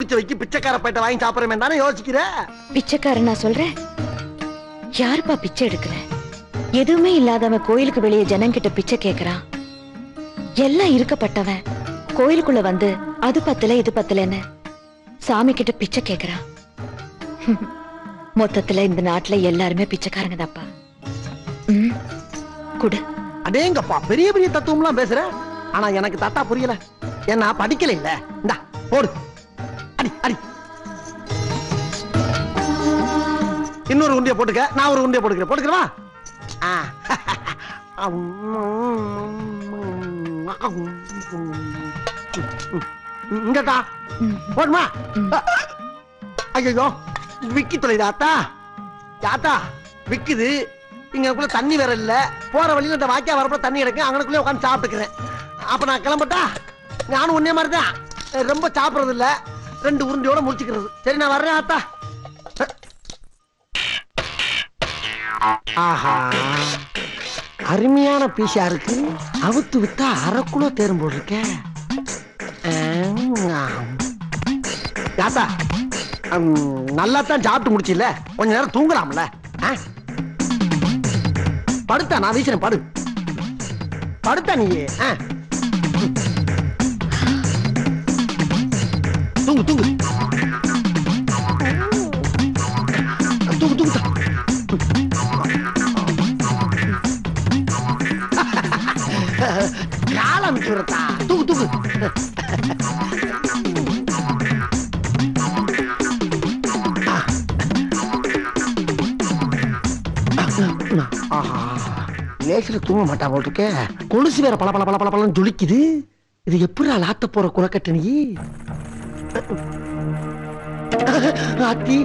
பிடிச்ச வைக்க பிச்சைக்கார பைட்ட வாங்கி சாப்பிடுறேன் தானே யோசிக்கிற? பிச்சைக்காரன் நான் சொல்றேன். யாருப்பா பிச்சை எடுக்கிற? எதுவுமே இல்லாதவன் கோயிலுக்கு வெளியே ஜனங்கிட்ட பிச்சை கேக்குறான். எல்லாம் இருக்கப்பட்டவன் கோயிலுக்குள்ள வந்து அது பத்தல இது பத்தலன்னு சாமி கிட்ட பிச்சை கேக்குறான். மொத்தத்துல இந்த நாட்டுல எல்லாருமே பிச்சைக்காரங்க தாப்பா. குடு. அடேங்கப்பா, பெரிய பெரிய தத்துவம்லாம் பேசுற. ஆனா எனக்கு தாத்தா புரியல. ஏன்னா படிக்கல இல்ல. இந்தா போடு, அடி அடி. இன்னொரு உண்டிய போட்டுக்க, நான் ஒரு உண்டிய போட்டுக்கிறேன். போட்டுக்கிறவா? இங்கட்டா போடுமா? ஐயோ விக்கி தொலைதா ஆத்தா. தாத்தா விக்குது. இங்கக்குள்ள தண்ணி வேற இல்ல. போற வழியில இந்த வாக்கியா வரப்ப தண்ணி எடுக்க அங்கனக்குள்ளே உட்காந்து சாப்பிட்டுக்கிறேன். அப்ப நான் கிளம்பட்டா? நானும் ஒன்னே மாதிரி தான். ரொம்ப சாப்பிடுறது இல்ல. 2 உருண்டையோட முடிச்சுக்கிறது. சரி நான் வர்றேன் ஆத்தா. ஆஹா, அருமையான பீஸா இருக்கு. அவுத்து விட்டா 1/2 கிலோ தேரும் போல் இருக்க. தாத்தா நல்லா தான் சாப்பிட்டு முடிச்சில்ல, கொஞ்ச நேரம் தூங்கலாம்ல? படுத்தா நான் வீசுறேன். படு படுத்தா நீ. தூங்கு தூங்கு தூங்கு தூங்கு. காலம் சுரத்தா. தூங்கு தூங்கு. லேசில தூங்க மாட்டா போட்டுருக்க. கொலுசு வேற பல பல பல பல பலன்னு ஜொலிக்குது. இது எப்படி லாத்த போற குலக்கட்டு நீ? ஆத்தி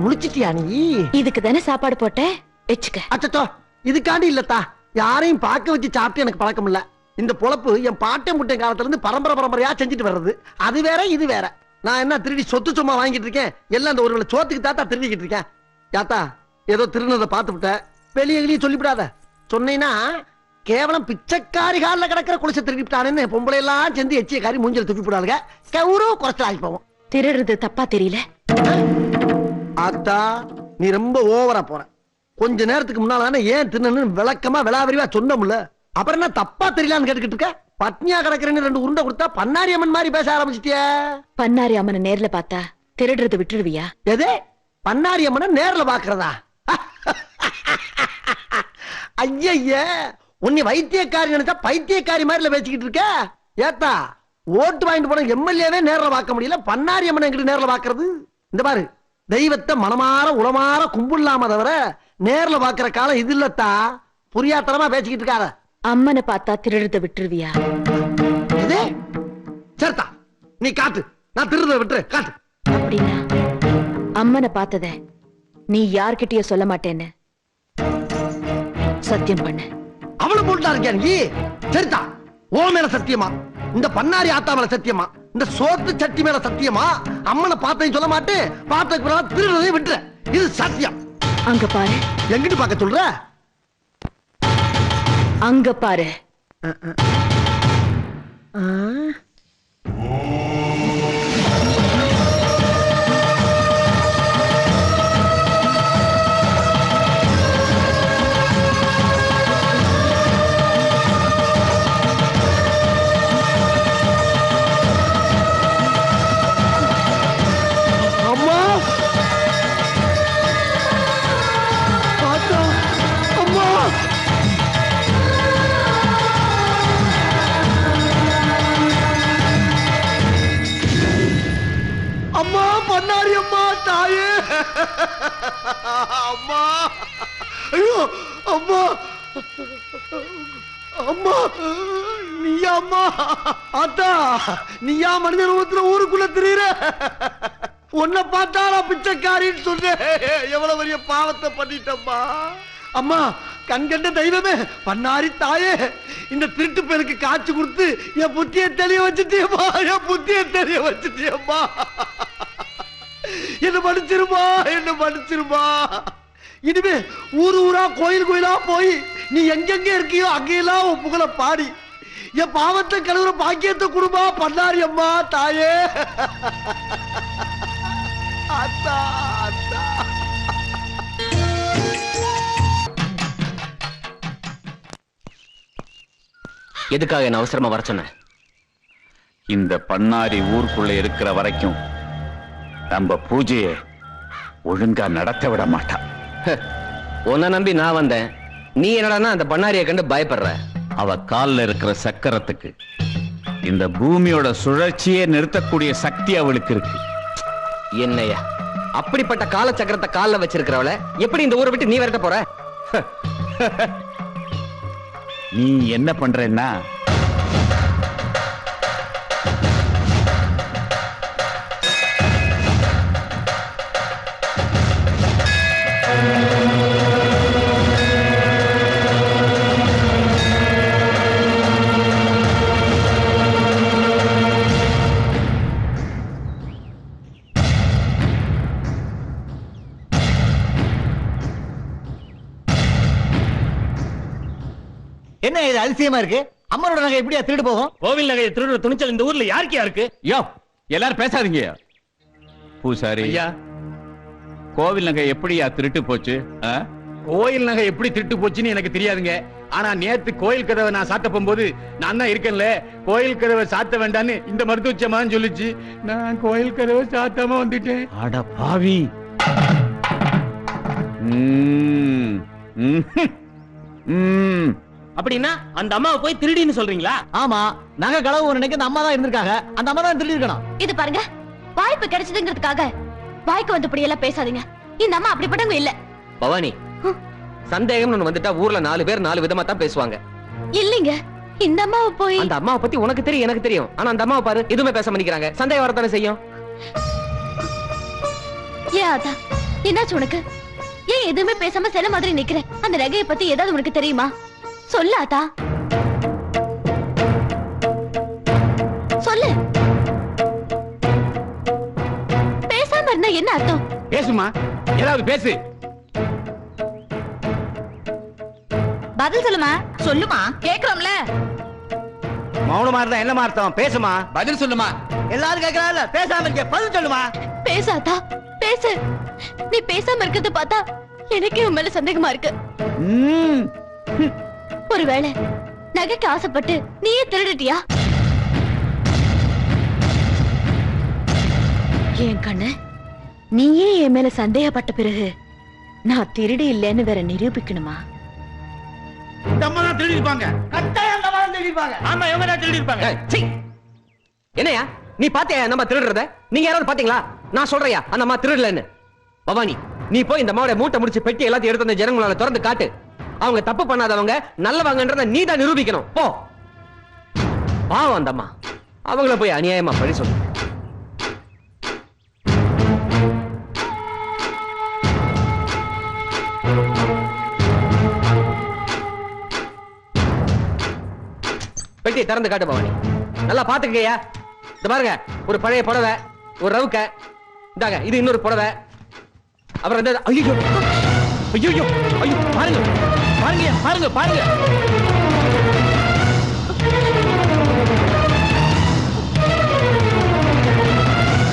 முடிச்சிட்டியா நீ? இதுக்கு தானே சாப்பாடு போட்ட, வெச்சுக்க. அச்சோ, இதுக்காண்டி இல்லத்தா. யாரையும் பார்க்க வச்சு சாப்பிட்டு எனக்கு பழக்கம் இல்ல. இந்த பொழப்பு என் பாட்டை முட்டை காலத்துல இருந்து பரம்பரை பரம்பரையா செஞ்சுட்டு வர்றது. அது வேற இது வேற. நான் என்ன திருடி சொத்து சும்மா வாங்கிட்டு இருக்கேன்? எல்லாம் இந்த ஒரு சோத்துக்கு தாத்தா திருடிக்கிட்டு இருக்கேன். யாத்தா ஏதோ திருநதை பார்த்து விட்ட, வெளியே வெளியே சொல்லிவிடாத. சொன்னீங்கன்னா கேவலம் பிச்சைக்காரி காலில் கிடக்கிற குளிச்ச திருடிவிட்டானு பொம்பளை எல்லாம் சேர்ந்து எச்சிய காரி மூஞ்சல் துப்பி போடாதுங்க. கவுரு குறைச்சல் ஆகி போவோம். திருடுறது தப்பா தெரியல ஆத்தா? நீ ரொம்ப ஓவரா போற. கொஞ்ச நேரத்துக்கு முன்னால ஏன் தின்னு விளக்கமா விளாவரிவா சொன்னோம்ல. அப்புறம் என்ன தப்பா தெரியலான்னு கேட்டுக்கிட்டு இருக்க? பட்னியா கிடக்குறேன்னு 2 உருண்டை கொடுத்தா பன்னாரி அம்மன் மாதிரி பேச ஆரம்பிச்சிட்டிய. பன்னாரி அம்மனை நேர்ல பார்த்தா திருடுறது விட்டுருவியா? எது? பன்னாரி அம்மனை நேர்ல பாக்குறதா? ஐய, உன்னை வைத்தியக்காரி நினைச்சா பைத்தியக்காரி மாதிரி பேசிக்கிட்டு இருக்க. ஏத்தா ஓட்டு வாங்கிட்டு போன எம்எல்ஏவே நேர்ல பார்க்க முடியல, பன்னாரி அம்மனை எங்கிட்ட நேர்ல பாக்குறது? இந்த பாரு, தெய்வத்தை மனமாற உளமாற கும்பிடலாம தவிர நேர்ல பாக்குற காலம் இது இல்லத்தா. புரியாத்தனமா பேசிக்கிட்டு இருக்காத. அம்மனை பார்த்தா திருடுறத விட்டுருவியா? இது சரிதா, நீ காட்டு. நான் திருடுறத விட்டுரு, காட்டு. அப்படின்னா அம்மனை பார்த்தத நீ யார்கிட்டயோ சொல்ல மாட்டேன்னு சத்தியம் பண்ண. அவளை போட்டா இருக்கியா நீ? சரிதா, ஓ மேல சத்தியமா? இந்த பன்னாரி ஆத்தா மேல சத்தியமா? இந்த சோத்து சட்டி மேல சத்தியமா? அம்மனை பார்த்தேன்னு சொல்ல மாட்டேன். பார்த்ததுக்கு திருடுறதை விட்டுற. இது சத்தியம். அங்க பாரு. எங்கிட்டு பார்க்க சொல்ற? அங்க பாரு. அம்மா அம்மா அம்மா, பண்ணாரி அம்மா, தாயே அம்மா. ஐயோ அம்மா, அம்மா நீயா? அம்மா ஆத்தா, நீயா மனித ரூபத்துல ஊருக்குள்ள திரியிற? உன்னை பார்த்தாலா பிச்சைக்காரின்னு சொன்னேன். எவ்வளவு பெரிய பாவத்தை பண்ணிட்டம்மா. அம்மா, கண்கண்ட தெய்வமே, பண்ணாரி தாயே, இந்த திருட்டு பேருக்கு காட்சி கொடுத்து என் புத்தியை தெளிய வச்சுட்டியம்மா. என் புத்தியை தெளிய வச்சுட்டியம்மா. என்ன மன்னிச்சிருமா, என்ன மன்னிச்சிருமா. இனிமே ஊரு ஊரா கோயில் கோயிலா போய் நீ எங்கெங்க இருக்கியோ அங்கெல்லாம் உன் புகழ பாடி என் பாவத்தை கழுவுற பாக்கியத்தை குடும்பா பண்ணாரி அம்மா தாயே. அத்தா அத்தா. எதுக்காக என்ன அவசரமா வர சொன்ன? இந்த பண்ணாரி ஊருக்குள்ள இருக்கிற வரைக்கும் நம்ம பூஜையை ஒழுங்கா நடத்த விட மாட்டான். உன்னை நம்பி நான் வந்தேன், நீ என்னடான்னா அந்த பண்ணாரியை கண்டு பயப்படுற. அவ கால்ல இருக்கிற சக்கரத்துக்கு இந்த பூமியோட சுழற்சியை நிறுத்தக்கூடிய சக்தி அவளுக்கு இருக்கு. என்னையா அப்படிப்பட்ட கால சக்கரத்தை கால்ல வச்சிருக்கிறவள எப்படி இந்த ஊரை விட்டு நீ விரட்ட போற? நீ என்ன பண்றேன்னா என்ன இது அதிசயமா இருக்கு? அம்மனோட நகை எப்படியா திருடு போகும்? கோவில் நகையை திருடுற துணிச்சல் இந்த ஊர்ல யாருக்கே இருக்கு? யோ எல்லாரும் பேசாதீங்க. பூசாரி ஐயா, கோவில் நகை எப்படியா திருட்டு போச்சு? கோயில் நகை எப்படி திருட்டு போச்சுன்னு எனக்கு தெரியாதுங்க. ஆனா நேத்து கோயில் கதவை நான் சாத்த போகும்போது நான் தான் இருக்கேன்ல, கோயில் கதவை சாத்த வேண்டான்னு இந்த மருத்துவச்சமான்னு சொல்லிச்சு. நான் கோயில் கதவை சாத்தாம வந்துட்டேன். அட பாவி. அப்படின்னா அந்த அம்மாவை போய் திருடின்னு சொல்றீங்களா? ஆமா, நகை களவு நினைக்க அந்த அம்மா தான் இருந்திருக்காங்க. அந்த அம்மா தான் திருடி இருக்கணும். இது பாருங்க, வாய்ப்பு கிடைச்சதுங்கிறதுக்காக வாய்க்கு வந்தபடி எல்லாம் பேசாதீங்க. இந்த அம்மா அப்படிப்பட்டவங்க இல்ல. பவானி, சந்தேகம்னு ஒண்ணு வந்துட்டா ஊர்ல 4 பேர் 4 விதமா தான் பேசுவாங்க. இல்லீங்க, இந்த அம்மாவை போய் அந்த அம்மாவை பத்தி உனக்கு தெரியும், எனக்கு தெரியும். ஆனா அந்த அம்மாவை பாரு, எதுவுமே பேச மாட்டேங்கிறாங்க. சந்தேகம் வரத்தானே செய்யும். ஏன் ஆத்தா, என்னாச்சு உனக்கு? ஏன் எதுவுமே பேசாம சில மாதிரி நிக்கிற? அந்த நகையை பத்தி ஏதாவது உனக்கு தெரியுமா? சொல்லு ஆத்தா, சொல்லு. பேசாம இருந்தா என்ன அர்த்தம்? பேசுமா, ஏதாவது பேசு. பதில் சொல்லுமா. சொல்லுமா, கேக்குறோம்ல. மௌனமா இருந்தா என்ன அர்த்தம்? பேசுமா, பதில் சொல்லுமா. எல்லாரும் கேக்குறாங்க, பேசாம இருக்க, பதில் சொல்லுமா. பேசாதா, பேசு. நீ பேசாம இருக்கிறத பார்த்தா எனக்கே உன் மேல சந்தேகமா இருக்கு. ஒருவேளை நகைக்கு ஆசைப்பட்டு நீயே திருடிட்டியா? என் கண்ணு, நீயே என் மேல சந்தேகப்பட்ட பிறகு நான் திருடி இல்லைன்னு வேற நிரூபிக்கணுமா? இந்த அம்மா தான் திருடி இருப்பாங்க. கட்டாயம் அந்த அம்மா தான் திருடி இருப்பாங்க. ஆமா, இவங்க தான் திருடி இருப்பாங்க. ஏய், சீ. என்னையா நீ பாத்தியா நம்ம திருடுறத? நீங்க யாராவது பாத்தீங்களா? நான் சொல்றையா அந்த அம்மா திருடலன்னு. பவானி, நீ போய் இந்த அம்மாவோட மூட்டை முடிச்சு பெட்டி எல்லாத்தையும் எடுத்து அந்த ஜனங்களால திறந்து காட்டு. அவங்க தப்பு பண்ணாதவங்க நல்லவங்கன்றத நீ தான் நிரூபிக்கணும். போ. பாவம் அந்த அம்மா, அவங்கள போய் அநியாயமா பழி சொல்லு. பெட்டியை திறந்து காட்டு பவானி. நல்லா பாத்துக்கயா. இந்த பாருங்க, ஒரு பழைய புடவை, ஒரு ரவுக்க, இந்தாங்க இது இன்னொரு புடவை, அப்புறம் இந்த ஐயோ ஐயோ ஐயோ பாருங்க பாருங்க பாருங்க பாருங்க.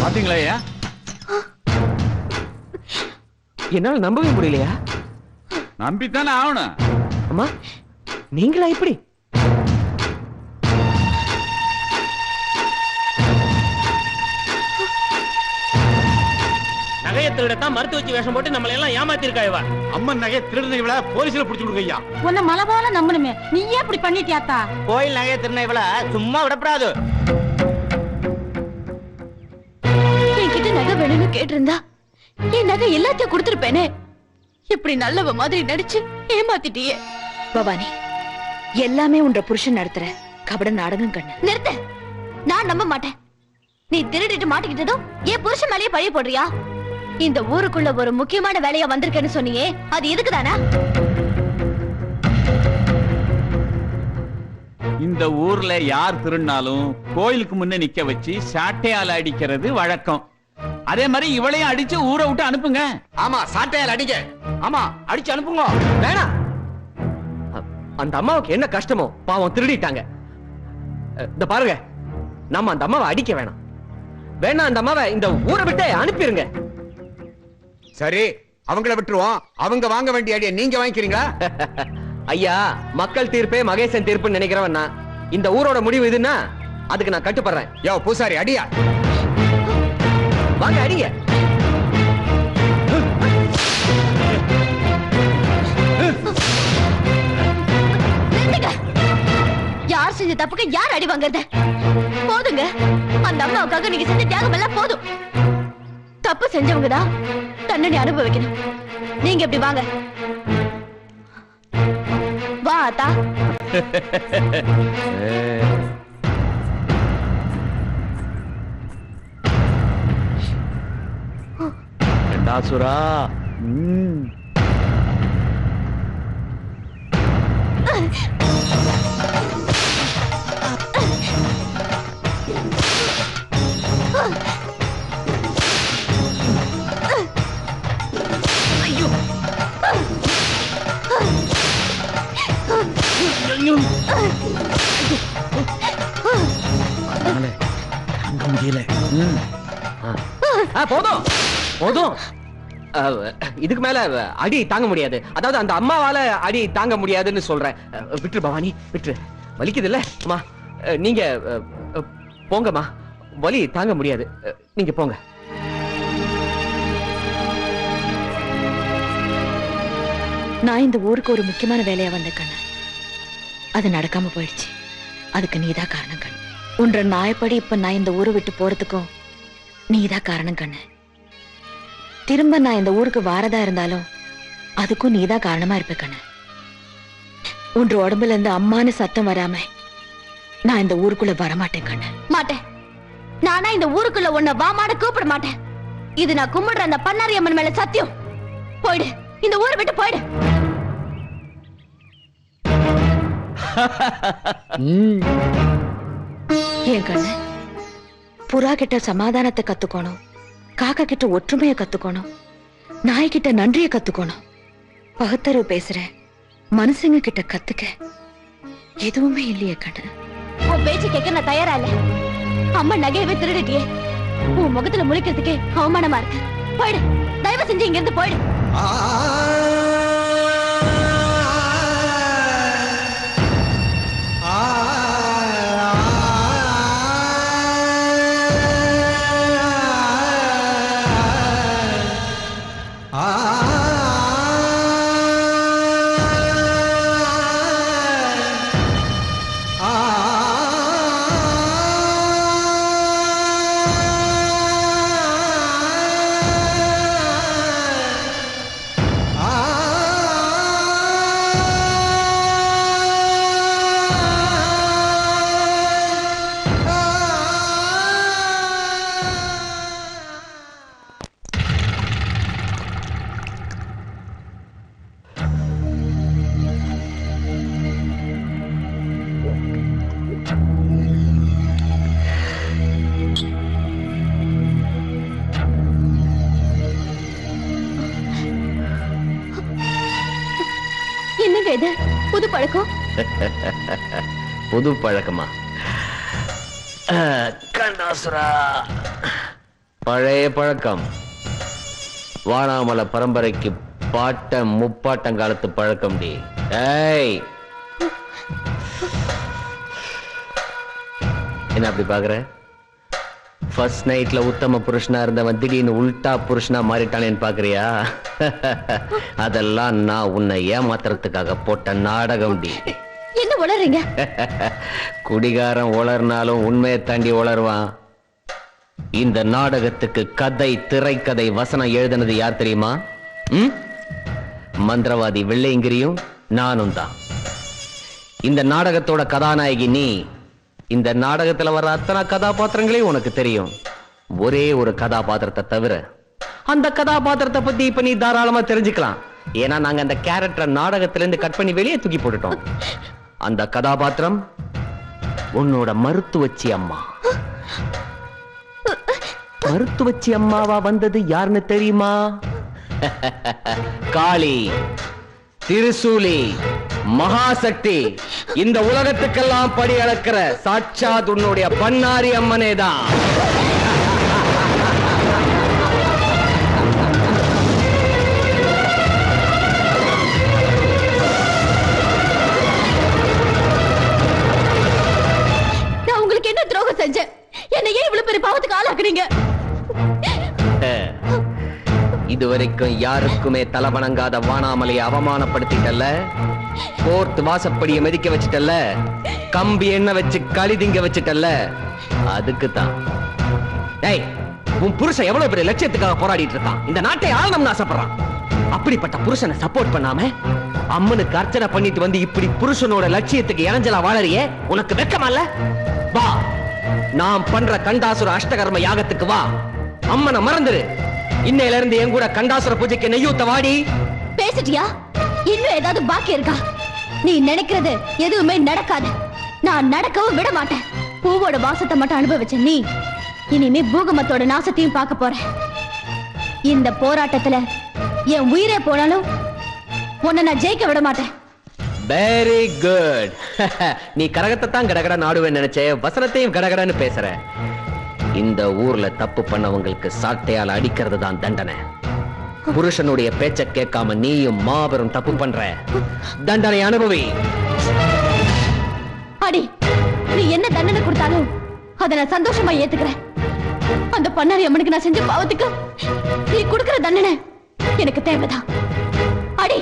பாத்தீங்களா ஐயா? என்னால நம்பவே முடியலையா? நம்பித்தானே ஆகணும். அம்மா, நீங்களா இப்படி? நகையை திருடத்தான் மருத்துவ வச்சு வேஷம் போட்டு நம்மள எல்லாம் ஏமாத்தி இருக்கா இவ. அம்மன் நகையை திருடுன இவள போலீஸ்ல புடிச்சு விடுங்க ஐயா. உன்னை மலை போல நம்பணுமே, நீயே அப்படி பண்ணிட்டியாத்தா? கோயில் நகையை திருடின இவள சும்மா விடப்படாது. என்கிட்ட நகை வேணும்னு கேட்டிருந்தா என் நகை எல்லாத்தையும் கொடுத்திருப்பேனே. இப்படி நல்லவ மாதிரி நடிச்சு ஏமாத்திட்டியே. பவானி, எல்லாமே உன்ற புருஷன் நடத்துற கபட நாடகம் கண்ணு. நிறுத்த. நான் நம்ப மாட்டேன். நீ திருடிட்டு மாட்டிக்கிட்டதும் என் புருஷன் மேலேயே பழைய போடுறியா? இந்த ஊருக்குள்ள ஒரு முக்கியமான வேலையா வந்திருக்கேன்னு சொன்னியே, அது எதுக்குதானா? இந்த ஊர்ல யார் திருநாளும் கோயிலுக்கு முன்ன நிக்க வச்சு சாட்டையால அடிக்கிறது வழக்கம். அதே மாதிரி இவளையும் அடிச்சு ஊரை விட்டு அனுப்புங்க. ஆமா, சாட்டையால் அடிங்க. ஆமா, அடிச்சு அனுப்புங்க. வேணாம். அந்த அம்மாவுக்கு என்ன கஷ்டமோ பாவம், திருடிட்டாங்க. இந்த பாருங்க, நம்ம அந்த அம்மாவை அடிக்க வேணாம். வேணா அந்த அம்மாவை இந்த ஊரை விட்டு அனுப்பிருங்க. சரி, அவங்கள விட்டுருவோம். அவங்க வாங்க வேண்டிய அடியை நீங்க வாங்கிக்கிறீங்களா? ஐயா, மக்கள் தீர்ப்பே மகேசன் தீர்ப்புன்னு நினைக்கிறவன் நான். இந்த ஊரோட முடிவு இதுன்னா அதுக்கு நான் கட்டுப்படுறேன். யோ பூசாரி, அடியா. வாங்க அடிங்க. யார் செஞ்ச தப்புக்கு யார் அடி வாங்குறது? போதுங்க, அந்த அம்மாவுக்காக நீங்க செஞ்ச தியாகம் எல்லாம் போதும். தப்பு செஞ்சவங்க தான் தண்டனை அனுபவிக்கணும். நீங்க இப்படி வாங்க. வா ஆத்தா. சுரா. போதும் போதும். இதுக்கு மேல அடி தாங்க முடியாது. அதாவது அந்த அம்மாவால அடி தாங்க முடியாதுன்னு சொல்றேன். விட்டுரு பவானி, விட்டுரு. வலிக்குது இல்ல அம்மா? நீங்க போங்கம்மா, வலி தாங்க முடியாது. நீங்க போங்க. நான் இந்த ஊருக்கு ஒரு முக்கியமான வேலையா வந்த கண்ணு, அது நடக்காம போயிடுச்சு. அதுக்கு நீதான் காரணம் கண்ணு. உன்ற நாயப்படி இப்ப நான் இந்த ஊரை விட்டு போறதுக்கும் நீதான் காரணம் கண்ணு. திரும்ப நான் இந்த ஊருக்கு வாரதா இருந்தாலும் அதுக்கும் நீதான் காரணமா இருப்ப கண்ணு. உன்ற உடம்புல இருந்து அம்மானு சத்தம் வராம நான் இந்த ஊருக்குள்ள வரமாட்டேன் கண்ணு. மாட்டேன். நானா இந்த ஊருக்குள்ள உன்னை வாமாட கூப்பிட மாட்டேன். இது நான் கும்பிடுற அந்த பண்ணாரி அம்மன் மேல சத்தியம். போயிடு, இந்த ஊரை விட்டு போயிடு. ஏன் கண்ணு, புறா கிட்ட சமாதானத்தை கத்துக்கணும், காக்கா கிட்ட ஒற்றுமையை கத்துக்கணும், நாய்கிட்ட நன்றியை கத்துக்கணும். பகுத்தறிவு பேசுற மனுஷங்க கிட்ட கத்துக்க எதுவுமே இல்லையே கண்ணு. உன் பேச்சு கேட்க நான் தயாரா இல்ல. அம்மா நகையவே திருடிட்டியே, உன் முகத்துல முழிக்கிறதுக்கே அவமானமா இருக்கு. போயிடு, தயவு செஞ்சு இங்க இருந்து போயிடு. புது பழக்கம். புது பழக்கமா? கண்ணாசுரா, பழைய பழக்கம். வானாமல பரம்பரைக்கு பாட்டம் முப்பாட்டங்காலத்து பழக்கம். டி ஏய், என்ன அப்படி பாக்குற? ஃபர்ஸ்ட் நைட்ல உத்தம புருஷனா இருந்தவன் திடீர்னு உல்டா புருஷனா மாறிட்டானேன்னு பாக்குறியா? அதெல்லாம் நான் உன்னை ஏமாத்துறதுக்காக போட்ட நாடகம். டி என்ன உளறீங்க? குடிகாரன் உளர்னாலும் உண்மையை தாண்டி உளருவான். இந்த நாடகத்துக்கு கதை, திரைக்கதை, வசனம் எழுதினது யார் தெரியுமா? மந்திரவாதி வெள்ளையங்கிரியும் நானும் தான். இந்த நாடகத்தோட கதாநாயகி நீ. இந்த நாடகத்துல வர அத்தனை கதாபாத்திரங்களையும் உனக்கு தெரியும். ஒரே ஒரு கதாபாத்திரத்தை தவிர அந்த கதாபாத்திரத்தை பத்தி இப்ப நீ தாராளமா தெரிஞ்சுக்கலாம். ஏன்னா நாங்க அந்த கேரக்டரை நாடகத்துல இருந்து கட் பண்ணி வெளியே தூக்கி போட்டுட்டோம். அந்த கதாபாத்திரம் உன்னோட மருத்துவச்சி அம்மா. மருத்துவச்சி அம்மாவா வந்தது யாருன்னு தெரியுமா? காளி, திருசூலி, மகாசக்தி இந்த உலகத்துக்கெல்லாம் படி அளக்கிற சாட்சாத் உன்னுடைய பண்ணாரி அம்மனே தான். நான் உங்களுக்கு என்ன துரோகம் செஞ்சேன்? என்ன ஏன் இவ்வளவு பெரிய பாவத்துக்கு ஆளாக்குறீங்க? இதுவரைக்கும் யாருக்குமே தலை வணங்காத வானாமலையை அவமானப்படுத்திட்டல்ல, கோர்ட் வாசப்படியை மிதிக்க வச்சிட்டல்ல, கம்பி எண்ணெய் வச்சு களிதிங்க வச்சிட்டல்ல, அதுக்கு தான். டேய், உன் புருஷன் எவ்வளவு பெரிய லட்சியத்துக்காக போராடிட்டு இருக்கான். இந்த நாட்டை ஆளணும்னு ஆசைப்படுறான். அப்படிப்பட்ட புருஷனை சப்போர்ட் பண்ணாம அம்மனுக்கு அர்ச்சனை பண்ணிட்டு வந்து இப்படி புருஷனோட லட்சியத்துக்கு இறஞ்சலா வாழறியே, உனக்கு வெக்கமா இல்ல? வா, நாம் பண்ற கண்டாசுர அஷ்டகர்ம யாகத்துக்கு வா. அம்மனை மறந்துரு. இன்னையில இருந்து என் கூட கண்டாசுர பூஜைக்கு நெய்யூத்த வாடி. பேசிட்டியா? இன்னும் ஏதாவது பாக்கி இருக்கா? நீ நினைக்கிறது எதுவுமே நடக்காது. நான் நடக்கவும் விட மாட்டேன். பூவோட வாசத்தை மட்டும் அனுபவிச்ச நீ இனிமே பூகமத்தோட நாசத்தையும் பார்க்க போற. இந்த போராட்டத்துல என் உயிரே போனாலும் உன்னை நான் ஜெயிக்க விட மாட்டேன். Very good. நீ கரகத்தை தான் கடகட நாடுவேன்னு நினைச்சே, வசனத்தையும் கடகடன்னு பேசுற. இந்த ஊர்ல தப்பு பண்ணவங்களுக்கு சாட்டையால் அடிக்கிறது தான் தண்டனை. புருஷனுடைய பேச்ச கேட்காம நீயும் மாபெரும் தப்பு பண்ற. தண்டனை அனுபவி. அடி, நீ என்ன தண்டனை கொடுத்தாலும் அதை நான் சந்தோஷமா ஏத்துக்கிறேன். அந்த பண்ணாரி அம்மனுக்கு நான் செஞ்ச பாவத்துக்கு நீ கொடுக்கிற தண்டனை எனக்கு தேவைதான். அடி.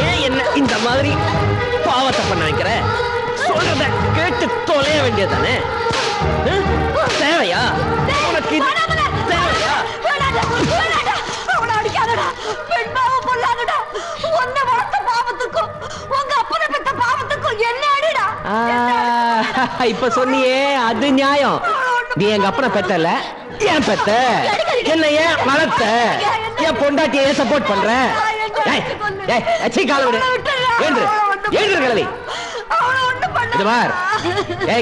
ஏன் என்ன இந்த மாதிரி பாவத்தை பண்ண வைக்கிற? சொல்றத கேட்டு தொலைய வேண்டியதானே? தேவையா உனக்கு? தேவையா? இப்ப சொன்னியே அது நியாயம். நீ எங்க அப்பனை பெத்தல, ஏன் பெத்த? என்ன ஏன் வளர்த்த? என் பொண்டாட்டியை சப்போர்ட் பண்ற?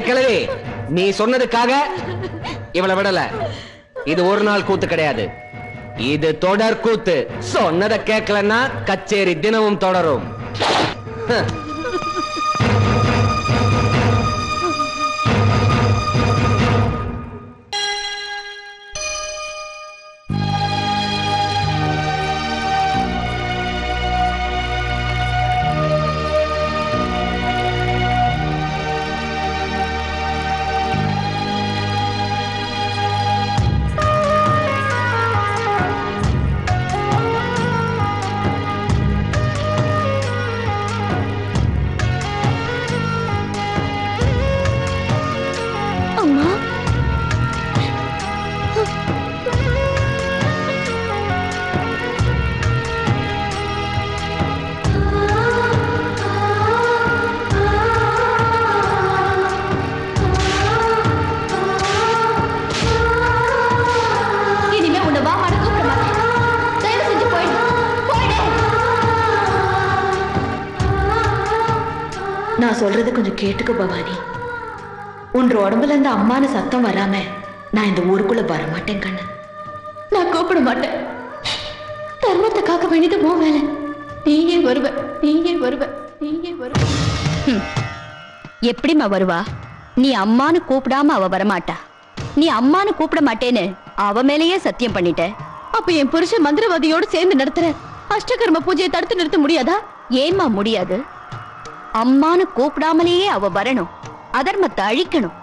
கிழவி, நீ சொன்னதுக்காக இவளை விடல. இது ஒரு நாள் கூத்து கிடையாது, இது தொடர் கூத்து. சொன்னதை கேட்கலன்னா கச்சேரி தினமும் தொடரும். நான் சொல்றது கொஞ்சம் கேட்டுக்க பவானி. உன்ற உடம்புல இருந்து அம்மான சத்தம் வராம நான் இந்த ஊருக்குள்ள வரமாட்டேன் கண்ணு. நான் கூப்பிட மாட்டேன். தர்மத்தை காக்க வேண்டியது போ வேலை. நீயே வருவ, நீயே வருவ, நீயே வருவ. எப்படிமா வருவா? நீ அம்மானு கூப்பிடாம அவ வரமாட்டா. நீ அம்மானு கூப்பிட மாட்டேன்னு அவ மேலேயே சத்தியம் பண்ணிட்ட. அப்ப என் புருஷன் மந்திரவாதியோடு சேர்ந்து நடத்துற அஷ்டகர்ம பூஜையை தடுத்து நிறுத்த முடியாதா? ஏமா முடியாது? அம்மானு கூப்பிடாமலேயே அவ வரணும். அதர்மத்தை அழிக்கணும்.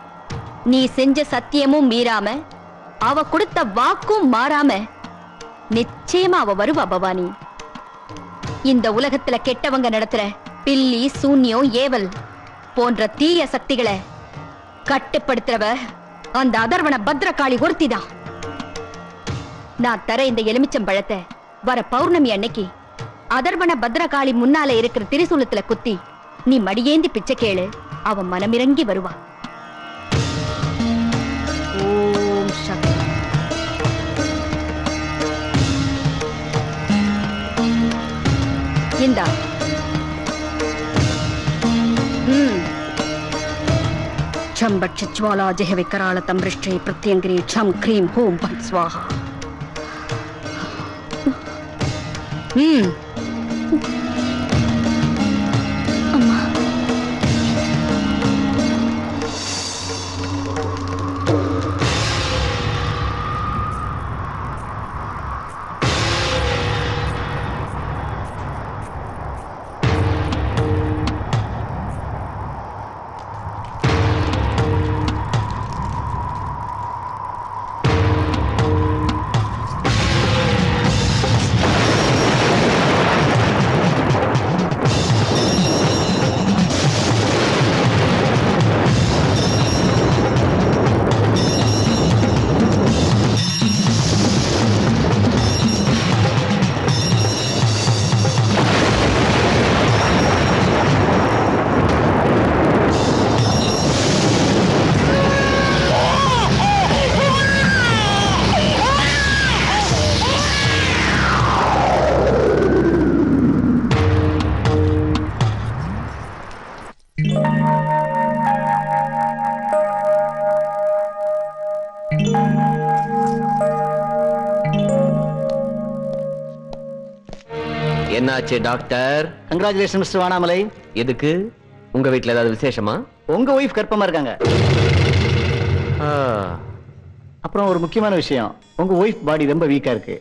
நீ செஞ்ச சத்தியமும் மீறாம, அவ கொடுத்த வாக்கும் மாறாம நிச்சயமா அவ வருவா பவானி. இந்த உலகத்துல கெட்டவங்க நடத்துற பில்லி, சூன்யம், ஏவல் போன்ற தீய சக்திகளை கட்டுப்படுத்துறவ அந்த அதர்வன பத்ரகாளி ஒருத்திதான். நான் தர இந்த எலுமிச்சம் பழத்தை வர பௌர்ணமி அன்னைக்கு அதர்வன பத்ரகாளி முன்னால இருக்கிற திரிசூலத்துல குத்தி நீ மடியேந்தி பிச்சை கேளு. அவன் மனமிறங்கி வருவா. ஓம் சக்தி. இந்தா. छम बक्षज्वाला जह विकराल तमृष्टे प्रत्यंगिरे छम क्रीम होम भट स्वाहा என்னாச்சு டாக்டர்? Congratulation mister Vanamalai. எதுக்கு? உங்க வீட்ல ஏதாவது விசேஷமா? உங்க ஒய்ஃப் கர்ப்பமா இருக்காங்க. அப்புறம் ஒரு முக்கியமான விஷயம், உங்க ஒய்ஃப் பாடி ரொம்ப வீக்கா இருக்கு.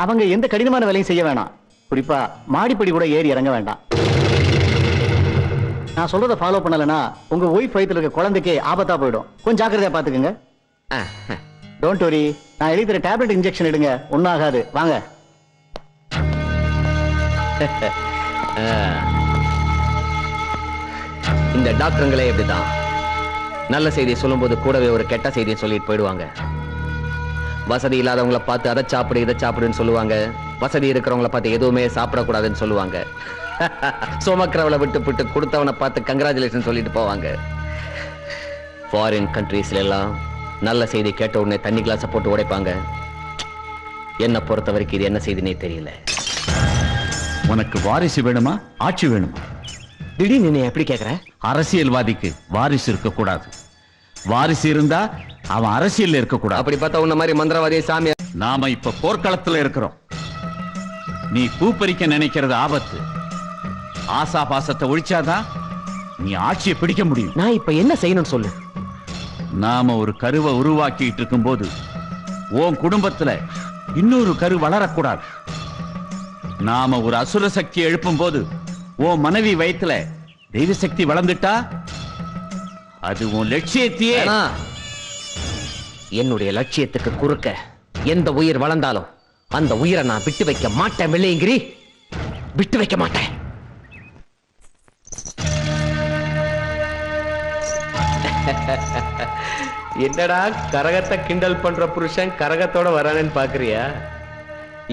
அவங்க எந்த கடினமான வேலையும் செய்ய வேணாம். குறிப்பா மாடிப்படி கூட ஏறி இறங்க வேண்டாம். நான் சொல்றதை ஃபாலோ பண்ணலனா உங்க ஒய்ஃப் வயித்துல இருக்க குழந்தைக்கு ஆபத்தா போயிடும். கொஞ்சம் ஜாக்கிரதையா பாத்துக்கங்க. டோன்ட் வரி, நான் எழுதி தர டேப்லெட் இன்ஜெக்ஷன் எடுங்க, ஒன்னும் ஆகாது. வாங்க. இந்த டாக்டருங்களே எப்படிதான் நல்ல செய்தியை சொல்லும் போது கூடவே ஒரு கெட்ட செய்தியை சொல்லிட்டு போயிடுவாங்க. வசதி இல்லாதவங்களை பார்த்து அதை சாப்பிடு இதை சாப்பிடுன்னு சொல்லுவாங்க. வசதி இருக்கிறவங்களை பார்த்து எதுவுமே சாப்பிடக்கூடாதுன்னு சொல்லுவாங்க. சுமக்கிறவளை விட்டு கொடுத்தவனை பார்த்து கங்க்ராச்சுலேஷன் சொல்லிட்டு போவாங்க. ஃபாரின் கண்ட்ரீஸ்ல எல்லாம் நல்ல செய்தி கேட்ட உடனே தண்ணி கிளாஸை போட்டு உடைப்பாங்க. என்ன பொறுத்த வரைக்கும் இது என்ன செய்தினே தெரியல. உனக்கு வாரிசு வேணுமா ஆட்சி வேணுமா? திடீர்னு நீ எப்படி கேக்குற? அரசியல்வாதிக்கு வாரிசு இருக்க கூடாது. வாரிசு இருந்தா அவன் அரசியல் இருக்க கூடாது. அப்படி பார்த்தா உன்ன மாதிரி மந்திரவாதி சாமி. நாம இப்ப போர்க்களத்துல இருக்கிறோம். நீ பூ பறிக்க நினைக்கிறது ஆபத்து. ஆசா பாசத்தை ஒழிச்சாதான் நீ ஆட்சியை பிடிக்க முடியும். நான் இப்ப என்ன செய்யணும்னு சொல்லு. நாம ஒரு கருவை உருவாக்கிட்டு இருக்கும் போது உன் குடும்பத்துல இன்னொரு கரு வளரக்கூடாது. நாம ஒரு அசுர சக்தி எழுப்பும் போது உன் மனைவி வயித்துல தெய்வ சக்தி வளர்ந்துட்டா அது உன் லட்சியத்தையே. என்னுடைய லட்சியத்துக்கு குறுக்க எந்த உயிர் வளர்ந்தாலும் அந்த உயிரை நான் விட்டு வைக்க மாட்டேன். வெள்ளையங்கிரி, விட்டு வைக்க மாட்டேன். என்னடா கரகத்தை கிண்டல் பண்ற புருஷன் கரகத்தோட வரானேன்னு பாக்குறியா?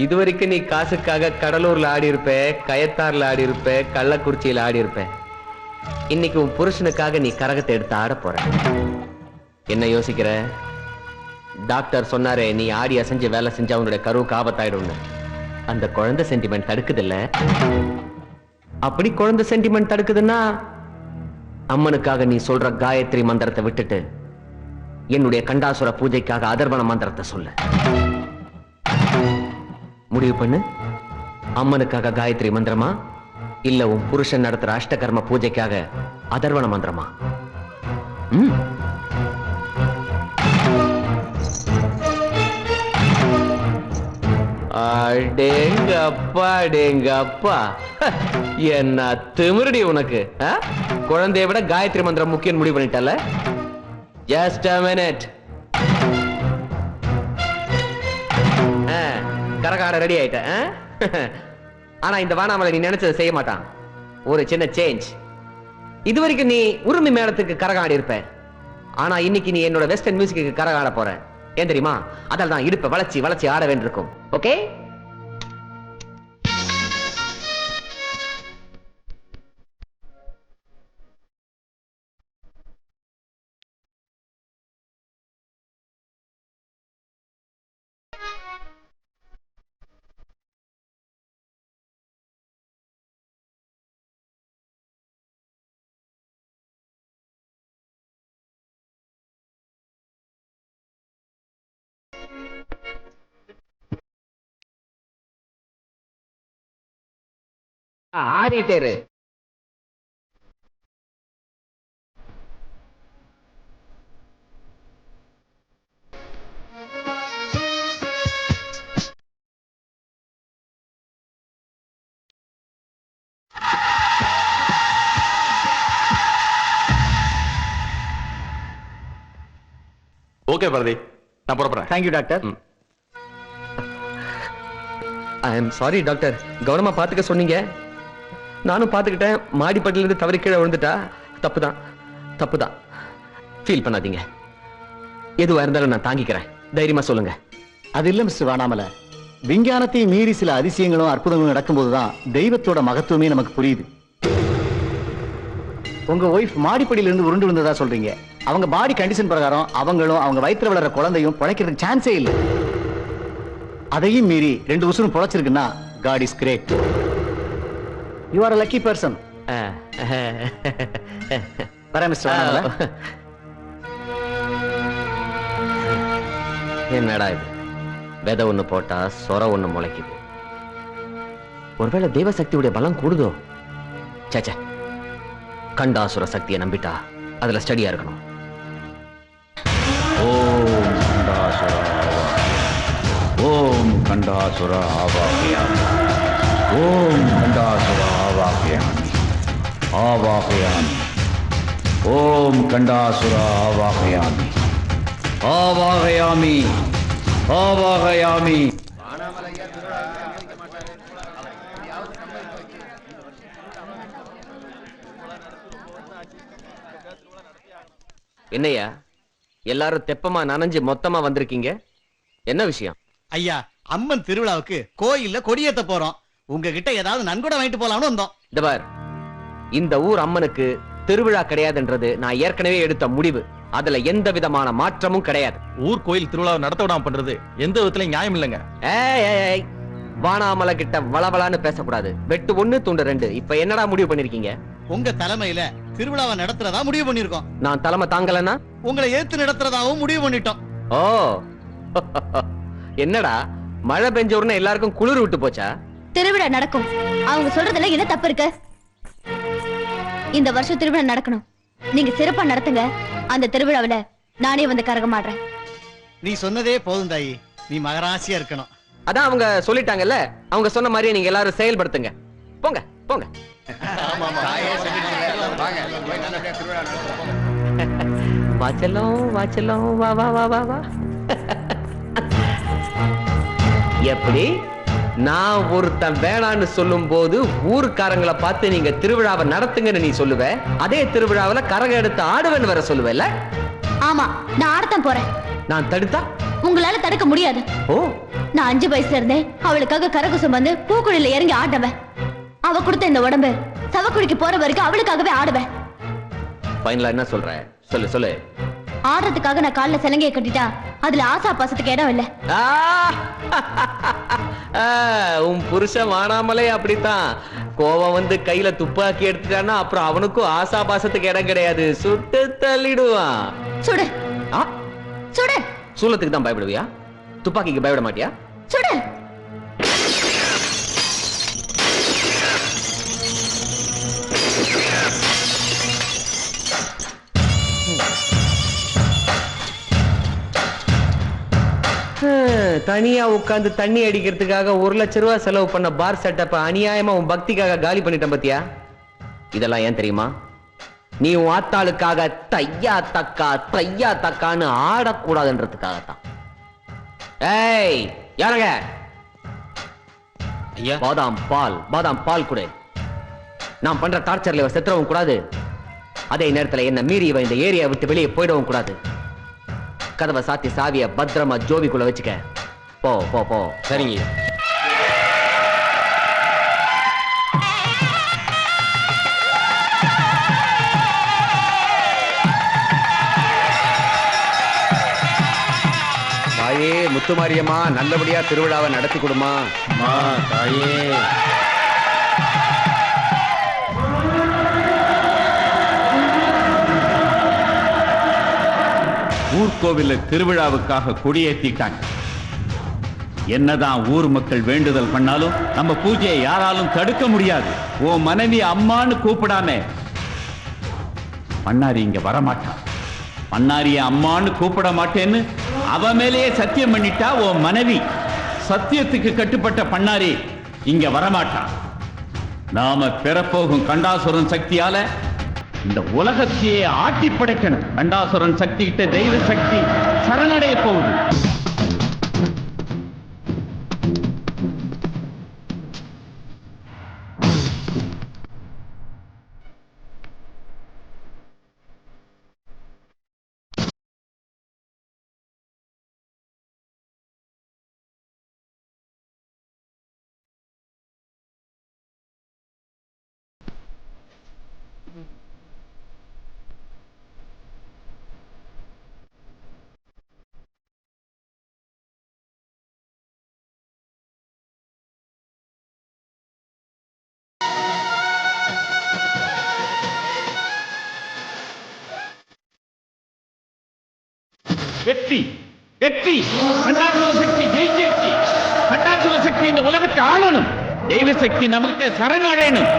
இதுவரைக்கும் நீ காசுக்காக கடலூர்ல ஆடி இருப்ப, கயத்தார்ல ஆடி இருப்ப, கள்ளக்குறிச்சியில ஆடி இருப்ப. இன்னைக்கு உன் புருஷனுக்காக நீ கரகத்தை எடுத்து ஆட போற. என்ன யோசிக்கிற? டாக்டர் சொன்னாரே, நீ ஆடி அசைஞ்சு வேலை செஞ்சா உன்னுடைய கருவுக்கு ஆபத்தாயிடும். அந்த குழந்தை சென்டிமெண்ட் தடுக்குதில்ல? அப்படி குழந்தை சென்டிமெண்ட் தடுக்குதுன்னா அம்மனுக்காக நீ சொல்ற காயத்ரி மந்திரத்தை விட்டுட்டு என்னுடைய கண்டாசுர பூஜைக்காக அதர்வன மந்திரத்தை சொல்லு. முடிவு பண்ணு. அம்மனுக்காக காயத்ரி மந்திரமா, இல்ல உன் புருஷன் நடத்துற அஷ்டகர்ம பூஜைக்காக அதர்வன மந்திரமா? அடேங்கப்பா அடேங்கப்பா, என்ன திமிருடி உனக்கு. குழந்தைய விட காயத்ரி மந்திரம் முக்கியம் முடிவு பண்ணிட்டல. Just a minute. கரகாட ரெடி ஆயிட்ட. ஆனா இந்த வானாமலை நீ நினைச்சதை செய்ய மாட்டான். ஒரு சின்ன சேஞ்ச். இதுவரைக்கும் நீ உரிமை மேளத்துக்கு கரகாடி இருப்ப. ஆனா இன்னைக்கு நீ என்னோட வெஸ்டர்ன் மியூசிக்கு கரகாட போற. ஏன் தெரியுமா? அதால் தான் இடுப்பை வளைச்சி வளைச்சி ஆட வேண்டியிருக்கும். ஓகே? ஆடிட்டேரு. ஓகே பாரதி, நான் புறப்படுறேன். Thank you doctor. I am sorry doctor. கவனமா பாத்துக்க சொன்னீங்க, நானும் பாத்துக்கிட்டேன். மாடிப்பட்டில இருந்து தவறி கீழே விழுந்துட்டா. தப்புதான், தப்புதான். ஃபீல் பண்ணாதீங்க. எதுவா இருந்தாலும் நான் தாங்கிக்கிறேன். தைரியமா சொல்லுங்க. அது இல்ல மிஸ்டர் வானாமல, விஞ்ஞானத்தை மீறி சில அதிசயங்களும் அற்புதங்களும் நடக்கும்போதுதான் தெய்வத்தோட மகத்துவமே நமக்கு புரியுது. உங்க ஒய்ஃப் மாடிப்படியில இருந்து உருண்டு விழுந்ததா சொல்றீங்க. அவங்க பாடி கண்டிஷன் பிரகாரம் அவங்களும் அவங்க வயித்துல வளர குழந்தையும் பிழைக்கிறதுக்கு சான்ஸே இல்லை. அதையும் மீறி 2 உசுரும் பிழைச்சிருக்குன்னா God is great. You are a lucky person. வரேன் மிஸ்டர் வானாமல. என்னடா இது, விதை ஒண்ணு போட்டா சொர ஒண்ணு முளைக்குது. ஒருவேளை தெய்வ சக்தியுடைய பலம் கூடுதோ? சேச்சே, கண்டாசுர சக்தியை நம்பிட்டா அதுல ஸ்டடியா இருக்கணும். ஓம் கண்டாசுர ஆவாகயாமி. ஓம் கண்டாசுர ஆவாகயாமி. ஆவாகயாமி. ஓம் கண்டாசுர ஆவாகயாமி. ஆவாகயாமி. ஆவாகயாமி. என்னையா எல்லாரும் தெப்பமா நனைஞ்சு மொத்தமா வந்திருக்கீங்க? என்ன விஷயம்? ஐயா, அம்மன் திருவிழாவுக்கு கோயில்ல கொடியேத்த போறோம். உங்ககிட்ட ஏதாவது நன்கொடை வாங்கிட்டு போலாம்னு வந்தோம். இந்த பார், இந்த ஊர் அம்மனுக்கு திருவிழா கிடையாதுன்றது நான் ஏற்கனவே எடுத்த முடிவு. அதுல எந்த விதமான மாற்றமும் கிடையாது. ஊர் கோயில் திருவிழாவை நடத்த விடாம பண்றது எந்த விதத்திலும் நியாயம் இல்லைங்க. ஏய், வானாமலை கிட்ட வளவளான்னு பேசக்கூடாது. வெட்டு 1 துண்டு 2. இப்ப என்னடா முடிவு பண்ணிருக்கீங்க? உங்க தலைமையில திருவிழாவை நடத்துறதா முடிவு பண்ணிருக்கோம். நான் தலைமை தாங்கலன்னா உங்களை ஏத்து நடத்துறதாவும் முடிவு பண்ணிட்டோம். ஓ, என்னடா மழை பெஞ்ச உடனே எல்லாருக்கும் குளிர் விட்டு போச்சா? திருவிழா நடக்கும். அவங்க சொல்றதுல என்ன தப்பு இருக்கு? இந்த வருஷம் திருவிழா நடக்கணும். நீங்க சிறப்பா நடத்துங்க. அந்த திருவிழாவில நானே வந்து கரகமாடுறேன். நீ சொன்னதே போதும் தாயி. நீ மகராசியா இருக்கணும். அதான் அவங்க சொல்லிட்டாங்கல்ல, அவங்க சொன்ன மாதிரியே நீங்க எல்லாரும் செயல்படுத்துங்க. போங்க போங்க. வாச்சலம் வாச்சலம், வா வா வா வா வா. எப்படி நான் ஒருத்தன் வேணான்னு சொல்லும் போது ஊருக்காரங்களை பார்த்து நீங்க திருவிழாவை நடத்துங்கன்னு நீ சொல்லுவ, அதே திருவிழாவில கரகம் எடுத்து ஆடுவேன்னு வர சொல்லுவல? ஆமா, நான் ஆடத்தான் போறேன். நான் தடுத்தா உங்களால தடுக்க முடியாது. ஓ, நான் 5 வயசுல இருந்தே அவளுக்காக கரகு சுமந்து பூக்குழியில இறங்கி ஆடுவேன். அவ கொடுத்த இந்த உடம்பு சவக்குழிக்கு போற வரைக்கும் அவளுக்காகவே ஆடுவேன். ஃபைனலா என்ன சொல்ற? சொல்லு சொல்லு. ஆடுறதுக்காக நான் கால்ல சிலங்கையை கட்டிட்டா அதுல ஆசா பாசத்துக்கு இடம் இல்ல. உன் புருஷன் வானாமலே அப்படித்தான். கோவம் வந்து கையில துப்பாக்கி எடுத்துட்டான்னா அப்புறம் அவனுக்கும் ஆசா பாசத்துக்கு இடம் கிடையாது. சுட்டு தள்ளிடுவான். சுடு சுடு. சூலத்துக்கு தான் பயப்படுவியா? துப்பாக்கிக்கு பயப்பட மாட்டியா? சுடு. தனியா உட்கார்ந்து தண்ணி அடிக்கிறதுக்காக 1 லட்சம் ரூபாய் செலவு பண்ண பார் செட்டப்ப அநியாயமா உன் பக்திக்காக காலி பண்ணிட்டேன் பாத்தியா? இதெல்லாம் ஏன் தெரியுமா? நீ உன் ஆத்தாளுக்காக தையா தக்கான்னு ஆடக்கூடாதுன்றதுக்காகத்தான். ஏய் யாருங்க? ஐயா, பாதாம் பால் கொடு. நான் பண்ற டார்ச்சர்ல இவ செத்துறவும் கூடாது, அதே நேரத்துல என்ன மீறி இவ இந்த ஏரியா விட்டு வெளியே போயிடவும் கூடாது. கதவை சாத்தி சாவிய பத்திரமா ஜோபிக்குள்ள வச்சுக்க. போ போ போ. சரிங்க. தாயே முத்துமாரியம்மா, நல்லபடியா திருவிழாவை நடத்தி கொடுமா. தாயே. ஊர்கோவில திருவிழாவுக்காக கொடியேற்றிட்டாங்க. என்னதான் ஊர் மக்கள் வேண்டுதல் பண்ணாலும் நம்ம பூஜையை யாராலும் தடுக்க முடியாது. உன் மனைவி அம்மான்னு கூப்பிடாம பண்ணாரி இங்க வரமாட்டான். பண்ணாரிய அம்மான்னு கூப்பிட மாட்டேன்னு அவ மேலேயே சத்தியம் பண்ணிட்டா உன் மனைவி. சத்தியத்துக்கு கட்டுப்பட்ட பண்ணாரி இங்க வரமாட்டான். நாம பெறப்போகும் கண்டாசுரன் சக்தியால இந்த உலகத்தையே ஆட்டி படைக்கணும். கண்டாசுரன் சக்தி கிட்ட தெய்வ சக்தி சரணடைய போகுது. வெற்றி வெற்றி கண்டாசுர சக்தி ஜெயிச்சிருச்சு. கண்டாசுர சக்தி இந்த உலகத்தை ஆளணும். தெய்வ சக்தி நமக்கு சரணடையணும்.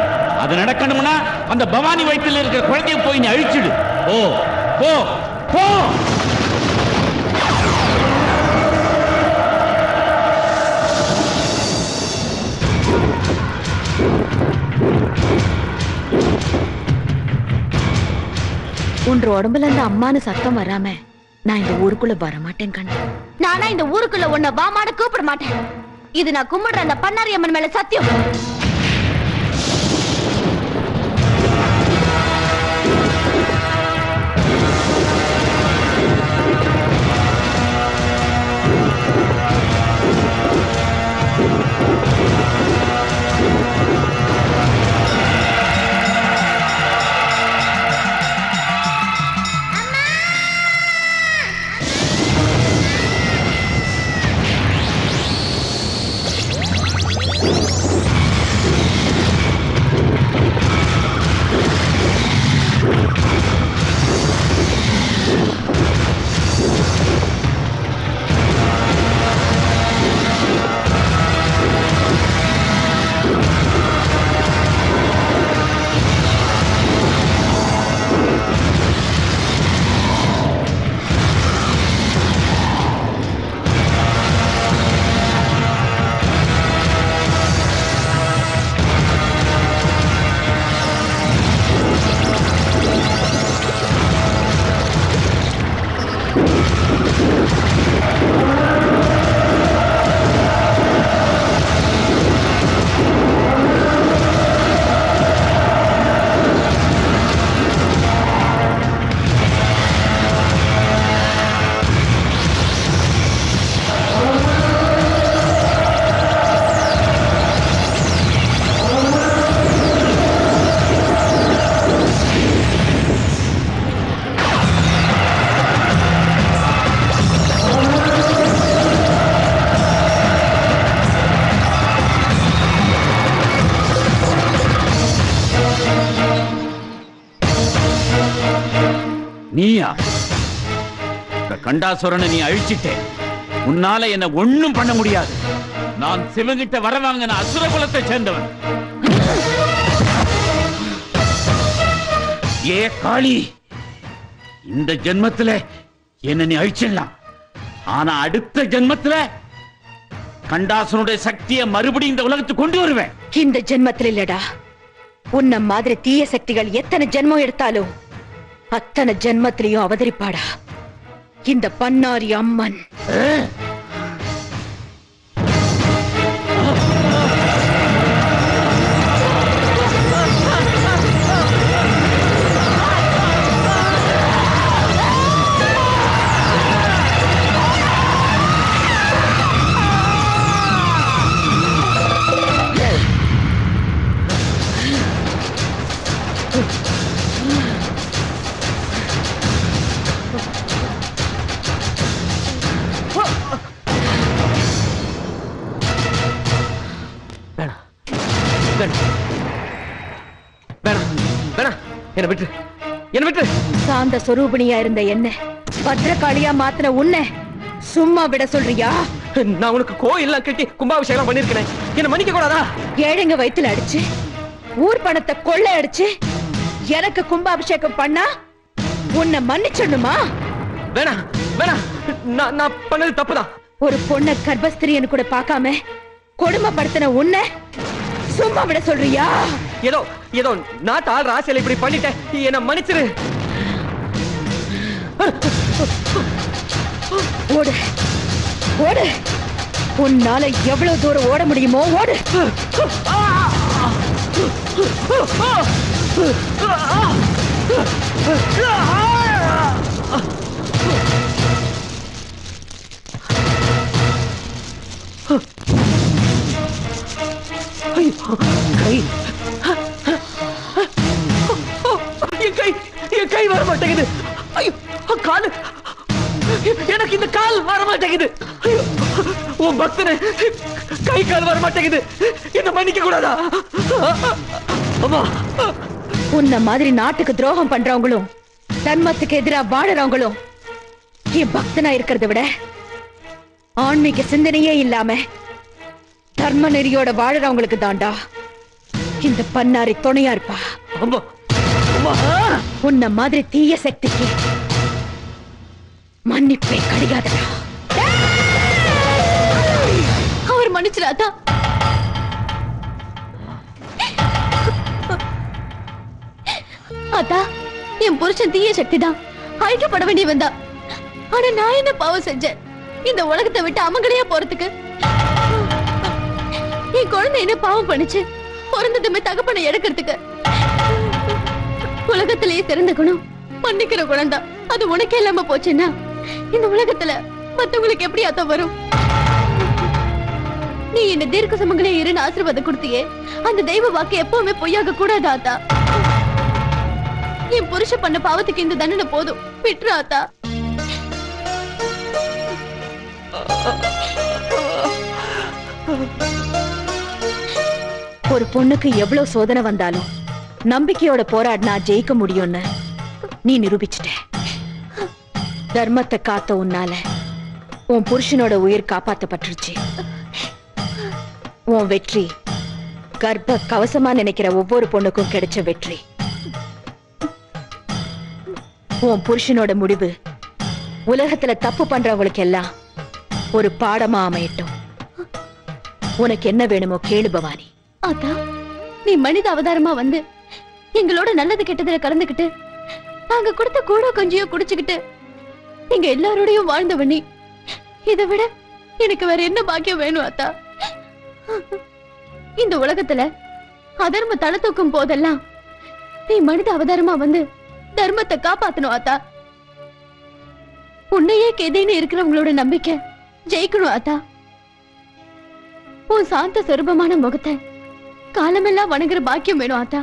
அது நடக்கணும்னா அந்த பவானி வயிற்றில் இருக்கிற குழந்தைய போய் நீ அழிச்சிடு. போ போ போ. உன்ற உடம்புல இருந்து அம்மானு சத்தம் வராம நான் இந்த ஊருக்குள்ள வர மாட்டேன் கண்ணு. நானா இந்த ஊருக்குள்ள உன்னை வாமான்னு கூப்பிட மாட்டேன். இது நான் கும்பிடுற அந்த பண்ணாரி அம்மன் மேல சத்தியம். நீயா கண்டாசுரனை நீ அழிச்சிட்டே. உன்னால என்ன ஒண்ணும் பண்ண முடியாது. நான் சிவங்கிட்ட வர வாங்கின அசுர குலத்தை சேர்ந்தவன். ஏ காளி, இந்த ஜென்மத்துல என்ன நீ அழிச்சிடலாம். ஆனா அடுத்த ஜென்மத்துல கண்டாசுரனுடைய சக்தியை மறுபடியும் இந்த உலகத்துக்கு கொண்டு வருவேன். இந்த ஜென்மத்தில் இல்லடா, உன்ன மாதிரி தீய சக்திகள் எத்தனை ஜென்மம் எடுத்தாலும் அத்தனை ஜென்மத்திலையும் அவதரிப்பாடா இந்த பண்ணாரி அம்மன். என்ன விட்டு என்ன விட்டு சாந்த சொரூபிணியா இருந்த என்ன பத்ரகாளியா மாத்தின உன்னை சும்மா விட சொல்றியா? நான் உனக்கு கோயில்லாம் கட்டி கும்பாபிஷேகம் பண்ணிருக்கேன். என்ன மன்னிக்க கூடாதா? ஏழைங்க வயித்துல அடிச்சு ஊர் பணத்தை கொள்ளையடிச்சு எனக்கு கும்பாபிஷேகம் பண்ணா உன்னை மன்னிச்சிடணுமா? வேணா வேணா, நான் பண்ணது தப்புதான். ஒரு பொண்ண கர்ப்பஸ்திரியன்னு கூட பார்க்காம கொடுமைப்படுத்தின உன்னை சும்மா விட சொல்றியா? ஏதோ ஏதோ நாட்டு ஆள் ராசியில இப்படி பண்ணிட்டேன், என்ன மன்னிச்சிரு. ஓடு ஓடு, உன்னால எவ்வளவு தூரம் ஓட முடியுமோ ஓடு. கை என் கை வர மாட்டேங்குது. ஐயோ கால், எனக்கு இந்த கால் வர மாட்டேங்குது. உன் பக்தனே கை கால் வர மாட்டேங்குது, என்ன மன்னிக்க கூடாதா? உன்ன மாதிரி நாட்டுக்கு துரோகம் பண்றவங்களும் தர்மத்துக்கு எதிராக வாழறவங்களும் என் பக்தனா இருக்கிறத விட ஆன்மீக சிந்தனையே இல்லாம தர்ம நெறியோட வாழறவங்களுக்கு தாண்டா இந்த பன்னாரி துணையா இருப்பா. உன்ன மாதிரி தீய சக்திக்கு மன்னிப்பே கிடையாதடா. அவர் மன்னிச்சிடாதா? அத்தா, என் புருஷன் தீய சக்தி தான், அழிக்கப்பட வேண்டிய வந்தா. ஆனா நான் என்ன பாவம் செஞ்சேன் இந்த உலகத்தை விட்டு அமங்கலையா போறதுக்கு? என் குழந்தை என்ன பாவம் பண்ணுச்சு பிறந்ததுமே தகப்பனை எடுக்கிறதுக்கு? உலகத்திலேயே சிறந்த குணம் மன்னிக்கிற குணம் தான். அது உனக்கே இல்லாம போச்சுன்னா இந்த உலகத்துல மத்தவங்களுக்கு எப்படி அத்தம் வரும்? நீ என்ன தீர்க்க சுமங்களே இருன்னு ஆசீர்வாதம் கொடுத்தியே, அந்த தெய்வ வாக்கு எப்பவுமே பொய்யாக கூடாது ஆத்தா. என் புருஷ பண்ண பாவத்துக்கு இந்த தண்டனை போதும், விட்டுரு ஆத்தா. ஒரு பொண்ணுக்கு எவ்வளவு சோதனை வந்தாலும் நம்பிக்கையோட போராடினா ஜெயிக்க முடியும்னு நீ நிரூபிச்சிட்ட. தர்மத்தை காத்த உன்னால உன் புருஷனோட உயிர் காப்பாத்தப்பட்டுருச்சு. உன் வெற்றி கர்ப்ப கவசமா நினைக்கிற ஒவ்வொரு பொண்ணுக்கும் கிடைச்ச வெற்றி. உன் புருஷனோட முடிவு உலகத்துல தப்பு பண்றவங்களுக்கு எல்லாம் ஒரு பாடமா அமையட்டும். உனக்கு என்ன வேணுமோ கேளு பவானி. ஆத்தா, நீ மனித அவதாரமா வந்து எங்களோட நல்லது கெட்டதுல கலந்துகிட்டு நாங்க கொடுத்த கூட கொஞ்சியோ குடிச்சுக்கிட்டு நீங்க எல்லாரோடையும் வாழ்ந்தவ நீ. இதை விட எனக்கு வேற என்ன பாக்கியம் வேணும் ஆத்தா? இந்த உலகத்துல அதர்ம தலை தூக்கும் போதெல்லாம் நீ மனித அவதாரமா வந்து தர்மத்தை காப்பாத்தணும் ஆத்தா. உன்னையே கெதின்னு இருக்கிறவங்களோட நம்பிக்கை ஜெயிக்கணும் ஆத்தா. உன் சாந்த சொரூபமான முகத்தை காலமெல்லாம் வணங்குற பாக்கியம் வேணும் ஆத்தா.